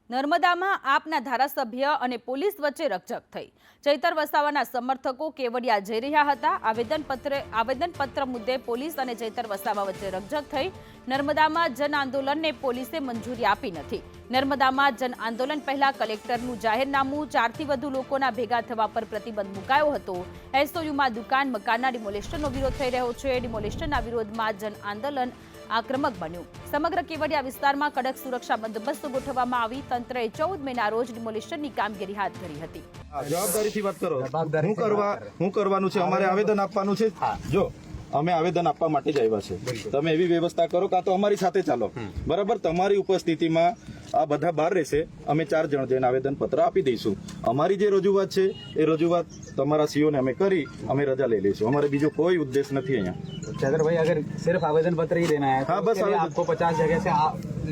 નર્મદામાં આપના ધારાસભ્ય અને પોલીસ વચ્ચે રકઝક થઈ। ચૈતર વસાવાના સમર્થકો કેવડિયા જઈ રહ્યા હતા। આવેદનપત્ર મુદ્દે પોલીસ અને ચૈતર વસાવા વચ્ચે રકઝક થઈ। નર્મદામાં જન આંદોલનને પોલીસે મંજૂરી આપી નથી। નર્મદામાં જન આંદોલન પહેલા કલેક્ટરનું જાહેરનામું 4 થી વધુ લોકોના ભેગા થવા પર પ્રતિબંધ મુકાયો હતો। એસઓયુમાં દુકાન મકાનના ડિમોલિશનનો વિરોધ થઈ રહ્યો છે। ડિમોલિશનના વિરોધમાં જન આંદોલન આક્રમક બન્યું। સમગ્ર કેવડિયા વિસ્તારમાં કડક સુરક્ષા બંદોબસ્ત ગોઠવવામાં આવી। તંત્રએ 14 મેના રોજ ડિમોલિશનની કામગીરી હાથ ધરી હતી। જવાબદારીથી વાત કરો। હું કરવાનું છે, અમારે આવેદન આપવાનું છે। જો અમે આવેદન આપવા માટે જ આવ્યા છે, તમે એવી વ્યવસ્થા કરો કાં તો અમારી સાથે ચાલો, બરાબર। તમારી ઉપસ્થિતિમાં આ બધા બહાર રહેશે, અમે 4 જણ જઈને આવેદન પત્ર આપી દઈશું। અમારી જે રજૂઆત છે એ રજૂઆત તમારા સીઓને અમે કરી અમે રજા લઈ લઈશું। અમારે બીજો કોઈ उद्देश्य नहीं है यहाँ। चैतर भाई, अगर सिर्फ आवेदन पत्र ही देना है हाँ, बस आपको 50 जगह से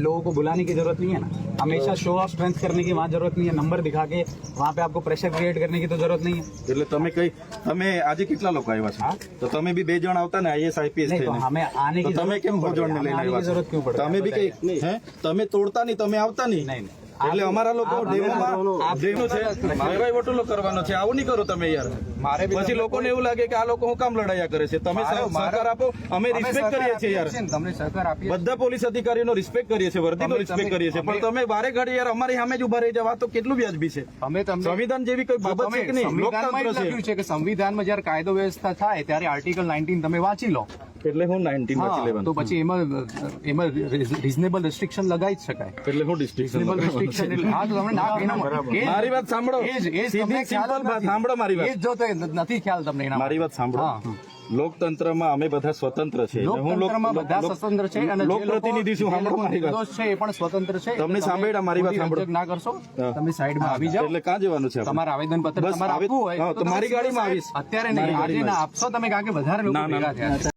लोगों को बुलाने की जरूरत नहीं है ना। हमेशा शो ऑफ स्ट्रेंथ करने की वहाँ जरूरत नहीं है। नंबर दिखा के वहाँ पे आपको प्रेशर क्रिएट करने की तो जरूरत नहीं है। એટલે તમે આજે કેટલા લોકો આવ્યા છો? તો તમે બી 2 જણ આવતા ને, આઈએસ આઈપીએસ नहीं, तो થઈને हमें आने की તમે કેમ 2 જણને લઈને આવ્યા છો? जरूरत क्यों पड़ती है? તમે બી કઈ હે તમે તોડતા નહીં, તમે આવતા નહીં। नहीं એટલે અમારા લોકો ડેમોમાં ડેમો છે, ભાઈ વટોલો કરવાનો છે। આવું નહીં કરો તમે યાર। પછી લોકોને એવું લાગે કે આ લોકો હું કામ લડાયા કરે છે। તમે સહકાર આપો, અમે રિસ્પેક્ટ કરીએ છીએ યાર। તમને સહકાર આપીએ, બધા પોલીસ અધિકારીઓનો રિસ્પેક્ટ કરીએ છીએ, વર્દીનો રિસ્પેક્ટ કરીએ છીએ, પણ તમે વારે ઘડી યાર અમારી સામે જ ઉભા રહી જવા તો કેટલું વ્યાજબી છે? સંવિધાન જેવી કોઈ બાબત છે કે નહીં? લોકતંત્ર છે કે સંવિધાનમાં જ્યારે કાયદો વ્યવસ્થા થાય ત્યારે આર્ટિકલ 19 તમે વાંચી લો, એટલે હું 19 વાંચી લેવાનું, તો પછી એમાં રીઝનેબલ રેસ્ટ્રિક્શન લગાવી જ શકાય। એટલે હું ડિસ્ટ્રિક્શન મારી વાત સાંભળો, સીધી સિમ્પલ વાત સાંભળો, મારી વાત નથી ખ્યાલ તમને? મારી વાત સાંભળો। લોકતંત્રમાં અમે બધા સ્વતંત્ર છે, લોકતંત્રમાં બધા સ્વતંત્ર છે અને લોકપ્રતિનિધિ છું। સાંભળો મારી વાત, નિર્દોષ છે એ પણ સ્વતંત્ર છે। તમને સાંભળ્યા? મારી વાત સાંભળો, ના કરશો તમે સાઈડમાં આવી જાઓ। એટલે ક્યાં જવાનું છે? તમારે આવેદન પત્ર તમારે આપવું હોય તો મારી ગાડીમાં આવીશ અત્યારે નહીં, આજે ના આપશો તમે, કારણ કે વધારે લોકો ભેગા થયા છે।